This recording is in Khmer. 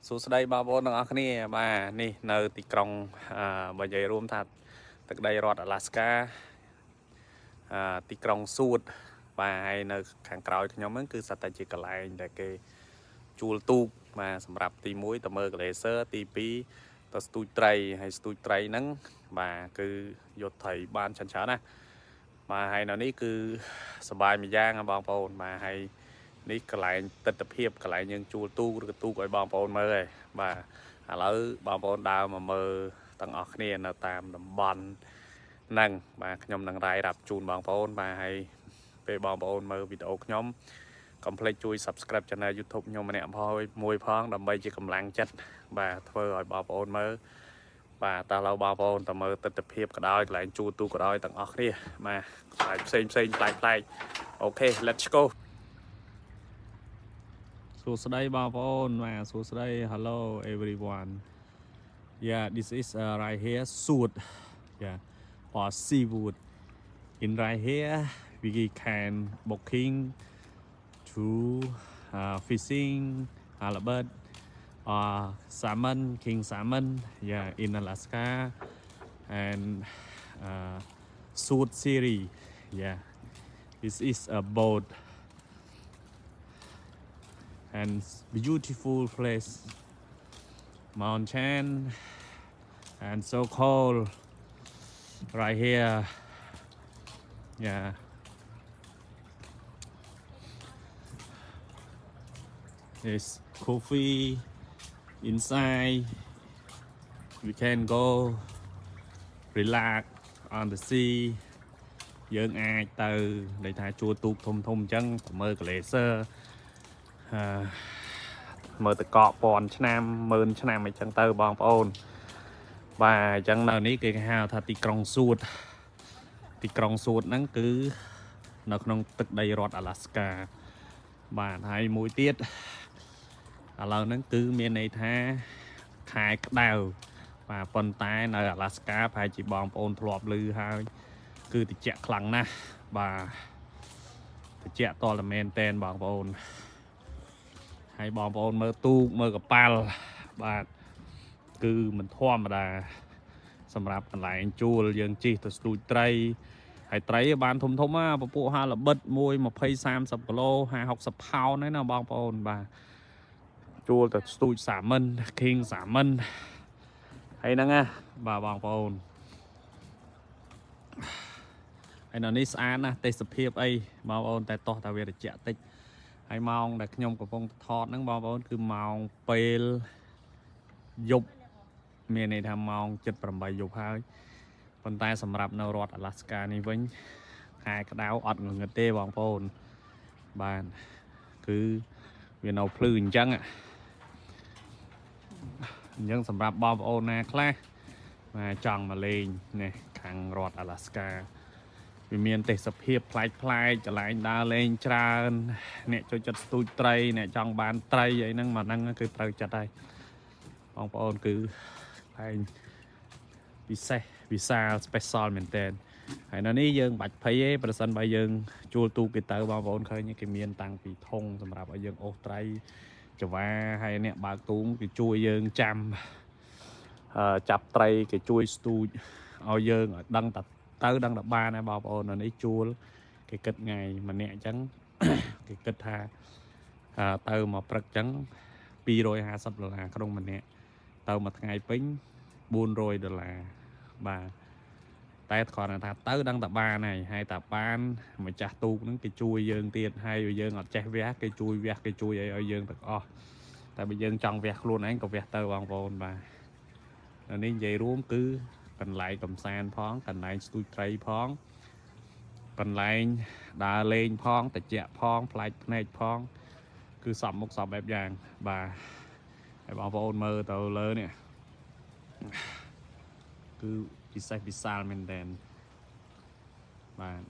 សួស្តីបងប្អូនទាំងអស់គ្នាបាទនេះនៅទីក្រុងបើនិយាយរួមថាទឹកដីរដ្ឋអាឡាស្កាទីក្រុងសួតបាទហើយនៅខាងក្រោយខ្ញុំហ្នឹងគឺសតតែជាកន្លែងដែលគេជួលទូកបាទសម្រាប់ទី1ទៅមើល glacier ទី2ទៅស្ទូចត្រីហើយស្ទូចត្រីហ្នឹងបាទគឺយកត្រីបានច្រើនណាស់បាទហើយនៅនេះគឺសប្បាយមួយយ៉ាងបងប្អូនបាទហើយនេះកន្លែងទិដ្ឋភាពកន្លែងយើងជួលទូកឬក៏ទូកឲ្យបងប្អូនមើលឯងបាទឥឡូវបងប្អូនដើរមកមើលទាំងអស់គ្នានៅតាមតំបន់ហ្នឹងបាទខ្ញុំនឹងរាយរាប់ជូនបងប្អូនបាទហើយពេលបងប្អូនមើលវីដេអូខ្ញុំកុំភ្លេចជួយ Subscribe Channel YouTube ខ្ញុំម្នាក់មួយផងដើម្បីជាកម្លាំងចិត្តបាទធ្វើឲ្យបងប្អូនមើលបាទតើឡូវបងប្អូនតើមើលទិដ្ឋភាពក៏ដោយកន្លែងជួលទូកក៏ដោយទាំងអស់គ្នាបាទកន្លែងផ្សេងប្លែកអូខេ let's go សួស្តីបងប្អូនបាទសួស្តី hello everyone yeah this is right here suit yeah or seafood in right here we can booking to fishing halibut or salmon king salmon yeah in Alaska and suit series yeah this is a boat and beautiful place mountain and so cold right here yeah there's coffee inside we can go relax on the sea យើងអាចទៅន័យថាជួលទូកធំអញ្ចឹងមើល glacier មើលតកកពាន់ឆ្នាំ10000ឆ្នាំអីចឹងទៅបងប្អូនបាទអញ្ចឹងនៅនេះគេហៅថាទីក្រុងសួតហ្នឹងគឺនៅក្នុងទឹកដីរដ្ឋអាឡាស្កាបាទហើយមួយទៀតឥឡូវហ្នឹងគឺមានន័យថាខែក្តៅបាទប៉ុន្តែនៅអាឡាស្កាប្រហែលជាបងប្អូនធ្លាប់ឮហើយគឺត្រជាក់ខ្លាំងណាស់បាទត្រជាក់តតែមែនតែនបងប្អូនហើយបងប្អូនមើលទូកមើលកប៉ាល់បាទគឺមិនធម្មតាសម្រាប់កន្លែងជួលយើងជិះទៅស្ទូចត្រីហើយត្រីបានធំពពួកហាឡបិតមួយ20-30 គីឡូ50-60 ផោនហ្នឹងណាបងប្អូនបាទជួលទៅស្ទូចសាម៉ិន king សាម៉ិនហើយហ្នឹងណាបាទបងប្អូនហើយនៅនេះស្អាតណាស់ទេសភាពអីបងប្អូនតែតោះតែវាត្រជាក់តិចហើយម៉ោងដែលខ្ញុំកំពុងថតហ្នឹងបងប្អូនគឺម៉ោងពេលយប់មានន័យថាម៉ោង 7-8 យប់ហើយប៉ុន្តែសម្រាប់នៅរដ្ឋអាឡាស្កានេះវិញខែក្តៅអត់ងងឹតទេបងប្អូនបាទគឺវានៅភ្លឺអញ្ចឹងសម្រាប់បងប្អូនណាខ្លះបាទចង់មកលេងនេះខាងរដ្ឋអាឡាស្កាវាមានទេសភាពប្លែកកន្លែងដើរលេងច្រើនអ្នកចូលចិត្តស្ទូចត្រីអ្នកចង់បានត្រីអីហ្នឹងមកហ្នឹងគឺត្រូវចិត្តហើយបងប្អូនគឺឯងពិសេសវិសាល special មែនតើហើយនៅនេះយើងបាច់ភ័យទេប្រសិនបើយើងជួលទូកគេទៅបងប្អូនឃើញគេមានតាំងពីធុងសម្រាប់ឲ្យយើងអូសត្រីចង្វាហើយអ្នកបើកទូកគេជួយយើងចាប់ត្រីគេជួយស្ទូចឲ្យយើងឲ្យដឹងតែបានហើយបងប្អូននៅនេះជួលគេគិតថ្ងៃម្នាក់អញ្ចឹង គេគិតថាទៅមកព្រឹកអញ្ចឹង$250ក្នុងម្នាក់ទៅមួយថ្ងៃពេញ$400បាទតែគ្រាន់តែថាទៅដឹងតែបានហើយតែបានម្ចាស់ទូកហ្នឹងគេជួយយើងទៀតហើយយើងអត់ចេះវះគេជួយវះគេជួយអីឲ្យយើងទាំងអស់តែបើយើងចង់វះខ្លួនឯងក៏វះទៅបងប្អូនបាទនៅនេះនិយាយរួមគឺកន្លែងកំសាន្តផងកន្លែងស្ទូចត្រីផងកន្លែងដើរលេងផងត្រជាក់ផងប្លែកភ្នែកផងគឺសពមុខសពបែបយ៉ាងបាទហើយបងប្អូនមើលទៅលើនេះគឺពិសេសវិសាលមែនតើបាទ